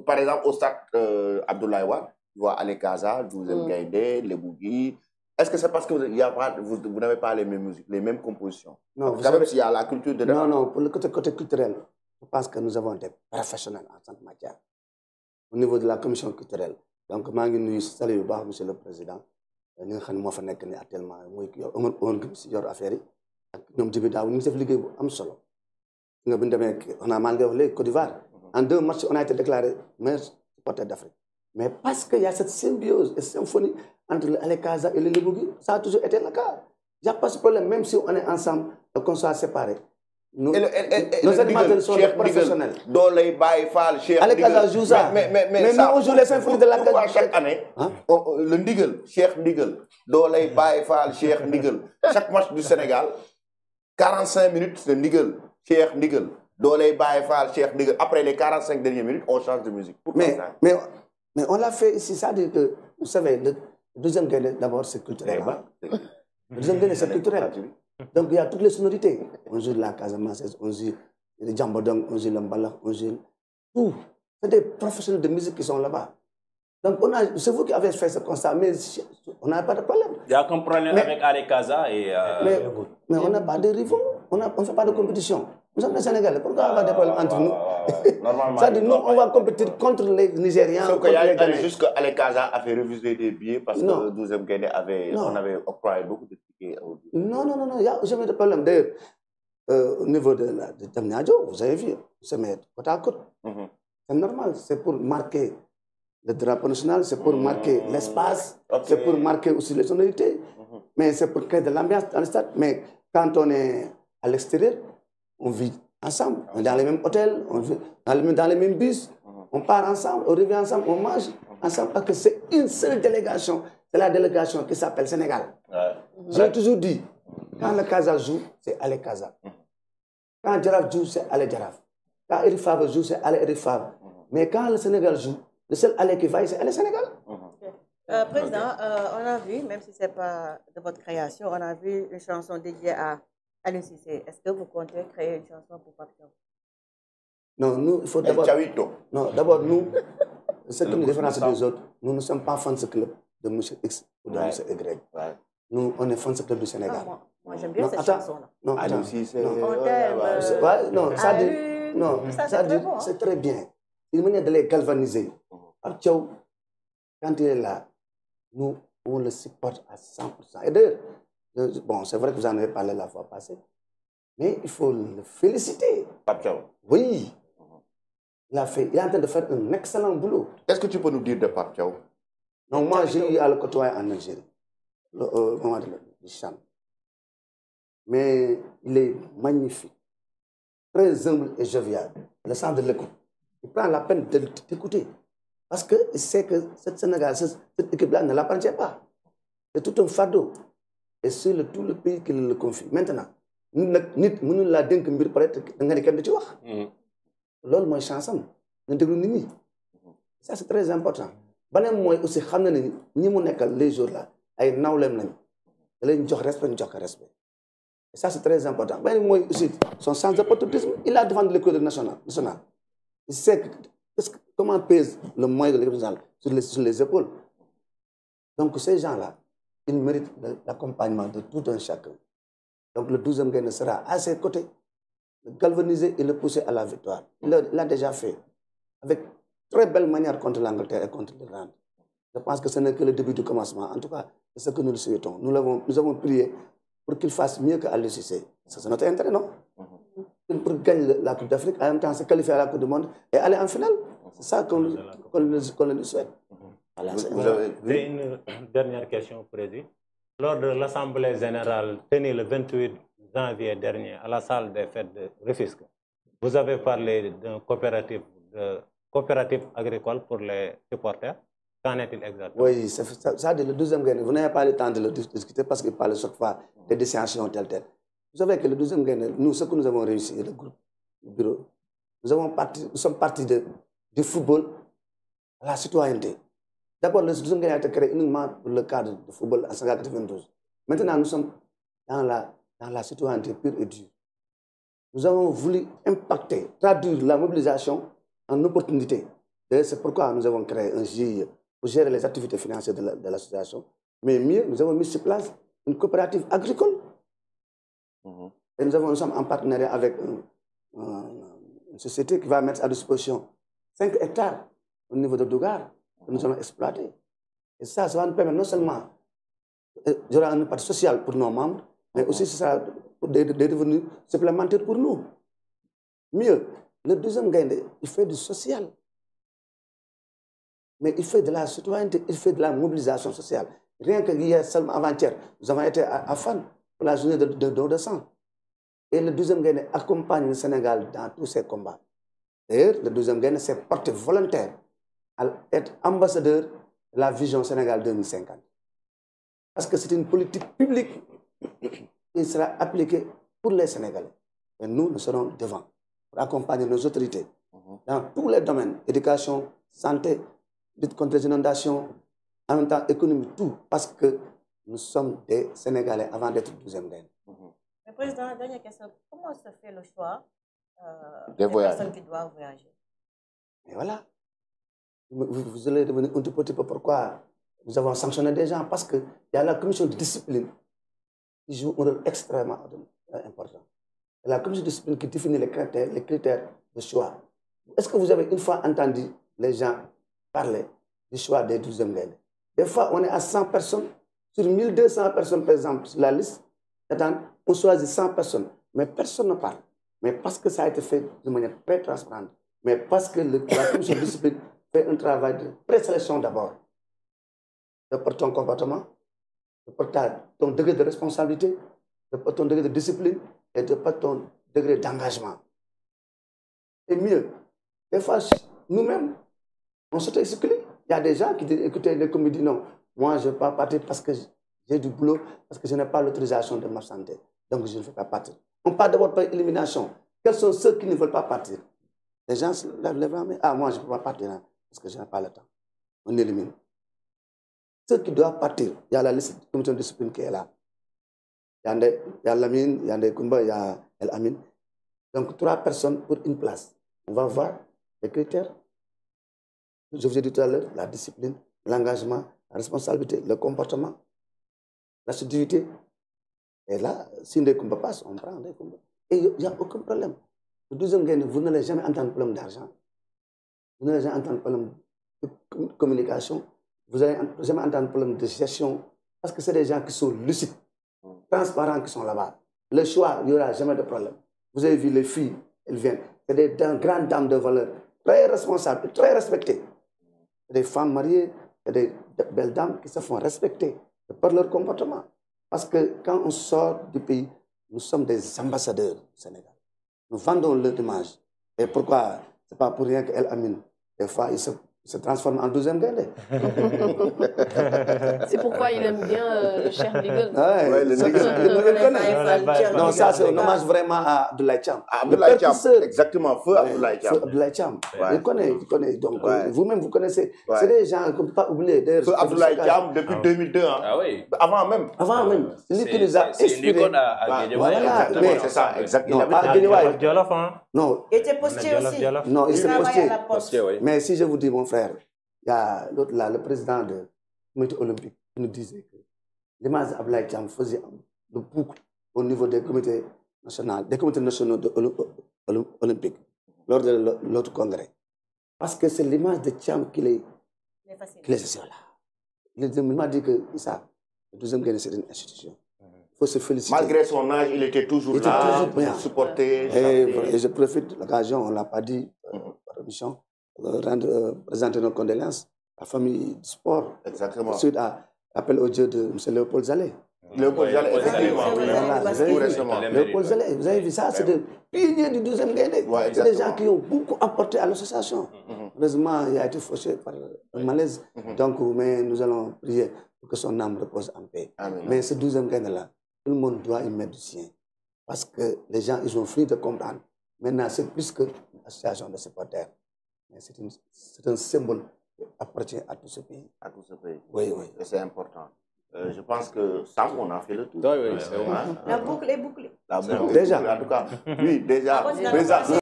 Par exemple, au stade Abdoulaye Wade, tu vois Ale Casa, Douzem Gaïdé, Les Bougui. Est-ce que c'est parce que vous n'avez pas les mêmes musiques, les mêmes compositions? Non, quand même, s'il y a la culture dedans. Non, pour le côté culturel, je pense que nous avons des professionnels en cette matière. Au niveau de la commission culturelle. Donc, je suis salué monsieur le président. Nous avons fait actuellement, on a affaire. On a malgré Côte d'Ivoire. En 2 matchs, on a été déclaré meilleur supporter d'Afrique. Mais parce qu'il y a cette symbiose et symphonie entre les Casa et les Lebougui, ça a toujours été le cas. Il n'y a pas ce problème, même si on est ensemble, qu'on soit séparés. Nos animateurs sont des professionnels. Les Casa jouent ça. Mais nous, on joue les symphonies de la Casa. Chaque année, le Ndigel, Cheikh Ndigel, Dolay Baye Fall, Cheikh Ndigel. Chaque match du Sénégal, 45 minutes, c'est Ndigel, Cheikh Ndigel. Dolay Baye Fall, Cheikh Ndigel. Après les 45 dernières minutes, on change de musique. Mais on l'a fait ici, ça veut dire que, vous savez, le deuxième gain, d'abord, c'est culturel. Le deuxième gain, c'est culturel. Donc, il y a toutes les sonorités. On joue la Casamance, on joue le Djambodong, on joue le Mbala, on joue tout. C'est des professionnels de musique qui sont là-bas. Donc, c'est vous qui avez fait ce constat, mais on n'a pas de problème. Il n'y a aucun problème avec Ale Casa et... mais on n'a pas de rivaux, on ne fait pas de compétition. Nous sommes des Sénégalais, pourquoi avoir des problèmes entre nous? Normalement. C'est-à-dire, nous, on va compétir contre les Nigériens. Sauf qu'il y a juste qu'Ale Casa a fait refuser des billets parce que le 12e Guinée on avait octroyé beaucoup de tickets. Non, il n'y a jamais de problème. D'ailleurs, au niveau de Tamniadjo, vous avez vu, c'est côte à côte. C'est normal, c'est pour marquer le drapeau national, c'est pour marquer l'espace, c'est pour marquer aussi les sonorités. Mais c'est pour créer de l'ambiance dans le stade. Mais quand on est à l'extérieur, on vit ensemble, on est dans les mêmes hôtels, on vit dans les mêmes bus, on part ensemble, on revient ensemble, on mange ensemble parce que c'est une seule délégation. C'est la délégation qui s'appelle Sénégal. J'ai toujours dit, quand le Casa joue, c'est Ale Casa. Quand Djaraf joue, c'est Ale Djaraf. Quand Eric Favre joue, c'est Ale Eric Favre. Mais quand le Sénégal joue, le seul Ale qui vaille, c'est Ale Sénégal. Président, on a vu, même si ce n'est pas de votre création, on a vu une chanson dédiée à Aliou Cissé. Est-ce que vous comptez créer une chanson pour Pape Thiaw? Non, nous, il faut d'abord... Non, d'abord, nous, c'est une différence des autres. Nous ne sommes pas fans de ce club de M. X ou de M. Y. Nous, on est fans de ce club du Sénégal. Moi, j'aime bien cette chanson-là. Non, Aliou Cissé... Non, ça dit... Non, ça dit, c'est très bien. Une manière de les galvaniser. Pape Thiaw, quand il est là, nous, on le supporte à 100%. Et d'ailleurs, bon, c'est vrai que vous en avez parlé la fois passée, mais il faut le féliciter. Pape Thiaw. Oui. Il est en train de faire un excellent boulot. Qu'est-ce que tu peux nous dire de Pape Thiaw? Non, moi, j'ai eu à le côtoyer en Algérie, au moment du chant. Mais il est magnifique, très humble et jovial. Le sens de l'écoute. Il prend la peine de t'écouter. Parce qu'il sait que cette équipe-là ne l'appartient pas. C'est tout un fardeau. Et c'est tout le pays qui le confie. Maintenant, nous la denk mbir peut-être nga ne kenn du ci wax. Loolu mooy chance am nga déglu nit ñi. Ça c'est très important. Beneen mooy aussi xam na ne ñi mu nekkal les jours là ay nawleem lañ. Da leen jox respect ñu jox ko respect. Et ça c'est très important. Beneen mooy aussi son sens de patriotisme. Il a défendu l'économie nationale. Il sait comment pèse le moyen de l'économie nationale sur les épaules. Donc ces gens-là, ils méritent l'accompagnement de tout un chacun. Donc le 12e Gaïndé sera à ses côtés, le galvaniser et le pousser à la victoire. Il l'a déjà fait, avec très belle manière contre l'Angleterre et contre l'Irlande. Je pense que ce n'est que le début du commencement. En tout cas, c'est ce que nous le souhaitons. Nous avons prié pour qu'il fasse mieux qu'Aliou Cissé. Ça, c'est notre intérêt, non? Pour gagner la Coupe d'Afrique, en même temps se qualifier à la Coupe du Monde et aller en finale. C'est ça qu'on le souhaite. Voilà, j'ai une dernière question, Président. Lors de l'Assemblée générale tenue le 28 janvier dernier à la salle des fêtes de Rufisque, vous avez parlé d'un coopérative agricole pour les supporters. Qu'en est-il exactement? Oui, ça dit le 12e Gaïndé. Vous n'avez pas le temps de le discuter parce qu'il parle chaque fois des dissensions telles. Vous savez que le 12e Gaïndé, nous, ce que nous avons réussi, le groupe, le bureau, nous sommes partis du football à la citoyenneté. D'abord, le 12e Gaïndé a été créé uniquement pour le cadre du football en 1992. Maintenant, nous sommes dans la citoyenneté pure et dure. Nous avons voulu impacter, traduire la mobilisation en opportunité. D'ailleurs, c'est pourquoi nous avons créé un GIE pour gérer les activités financières de l'association. Mais mieux, nous avons mis sur place une coopérative agricole. Et nous sommes en partenariat avec une société qui va mettre à disposition 5 hectares au niveau de Dougar que nous allons exploiter. Et ça va nous permettre non seulement d'y aura une partie sociale pour nos membres, mais aussi ce sera pour des revenus supplémentaires pour nous. Mieux, le deuxième gain, il fait du social. Mais il fait de la citoyenneté, il fait de la mobilisation sociale. Rien que hier, seulement avant-hier, nous avons été à Fan pour la journée de don de sang. Et le deuxième gain accompagne le Sénégal dans tous ses combats. D'ailleurs, le deuxième gain s'est porté volontaire à être ambassadeur de la vision Sénégal 2050. Parce que c'est une politique publique qui sera appliquée pour les Sénégalais. Et nous, nous serons devant pour accompagner nos autorités dans tous les domaines, éducation, santé, lutte contre les inondations, en même temps économie, tout, parce que nous sommes des Sénégalais avant d'être 12e gain. Mais Président, dernière question, comment se fait le choix des personnes qui doivent voyager? Et voilà. Vous allez revenir un petit peu pourquoi nous avons sanctionné des gens, parce qu'il y a la commission de discipline qui joue un rôle extrêmement important. C'est la commission de discipline qui définit les critères de choix. Est-ce que vous avez une fois entendu les gens parler du choix des 12e gains? Des fois, on est à 100 personnes, sur 1200 personnes, par exemple, sur la liste, on choisit 100 personnes, mais personne ne parle. Mais parce que ça a été fait de manière très transparente, mais parce que la commission de discipline fait un travail de présélection d'abord, de par ton comportement, de par ton degré de responsabilité, de par ton degré de discipline et de par ton degré d'engagement. Et mieux, des fois, nous-mêmes, on s'auto-exclut. Il y a des gens qui disent, écoutez, les comédies, non, moi, je ne vais pas partir parce que j'ai du boulot, parce que je n'ai pas l'autorisation de m'absenter. Donc, je ne vais pas partir. On parle d'abord par élimination. Quels sont ceux qui ne veulent pas partir? Les gens se lèvent les bras, mais moi, je ne peux pas partir hein, parce que je n'ai pas le temps. On élimine. Ceux qui doivent partir, il y a la liste de commission de discipline qui est là. Il y a Lamine, il y a Ndekoumba, il y a El Amin. Donc, 3 personnes pour une place. On va voir les critères. Je vous ai dit tout à l'heure, la discipline, l'engagement, la responsabilité, le comportement, l'assiduité. Et là, si Ndekoumba passe, on prend Ndekoumba. Et il n'y a aucun problème. Le deuxième gain, vous n'allez jamais entendre problème d'argent. Vous n'allez jamais entendre problème de communication. Vous n'allez jamais entendre problème de gestion. Parce que c'est des gens qui sont lucides, transparents qui sont là-bas. Le choix, il n'y aura jamais de problème. Vous avez vu les filles, elles viennent. C'est des grandes dames de valeur, très responsables, très respectées. C'est des femmes mariées, c'est des belles dames qui se font respecter par leur comportement. Parce que quand on sort du pays, nous sommes des ambassadeurs du Sénégal. Nous vendons leur image. Et pourquoi? Ce n'est pas pour rien qu'El Amin, des fois, il se transforme en 12e gain. C'est pourquoi il aime bien le cher Nigel. Ouais, le Nigel. Non, ça, c'est un hommage vraiment à Abdoulaye Thiam. Abdoulaye Thiam, exactement, feu Abdoulaye Thiam. Abdoulaye Thiam. Il connaît. Donc, vous-même, vous connaissez. C'est des gens qu'on ne peut pas oublier. Feu Abdoulaye Thiam depuis 2002. Hein. Ah oui. Avant même. Avant même. C'est lui qui nous a inspiré. C'est une icône à Guédiawaye. Voilà, c'est ça, exactement. Non, pas à Guédiawaye. Non. Il était posté aussi. Non, il s'est posté. Mais si je vous dis, mon frère, il y a l'autre là, le président du comité olympique, qui nous disait que l'image d'Abdoulaye Thiam faisait le boucle au niveau des comités nationaux olympiques lors de l'autre congrès. Parce que c'est l'image de Thiam qui les là. Il m'a dit que ça, le deuxième gain, c'est une institution. Il faut se féliciter. Malgré son âge, il était toujours là, pour supporter. Et je profite de l'occasion, on ne l'a pas dit par émission, présenter nos condoléances à la famille du sport. Exactement. Ensuite, appel au Dieu de M. Léopold Zalé. Léopold Zalé, effectivement. Léopold Zalé, vous avez vu ça, c'est des piliers du 12e Gaïndé. C'est des gens qui ont beaucoup apporté à l'association. Heureusement, il a été fauché par un malaise. Donc, mais nous allons prier pour que son âme repose en paix. Mais ce 12e Gaïndé-là, tout le monde doit y mettre du sien. Parce que les gens, ils ont fini de comprendre. Maintenant, c'est plus qu'une association de supporters. C'est un symbole qui appartient à tout ce pays. À tout ce pays. Oui. Et c'est important. Je pense que ça, on a fait le tour. Oui, c'est La boucle est bouclée. La boucle déjà. En tout cas, oui, déjà.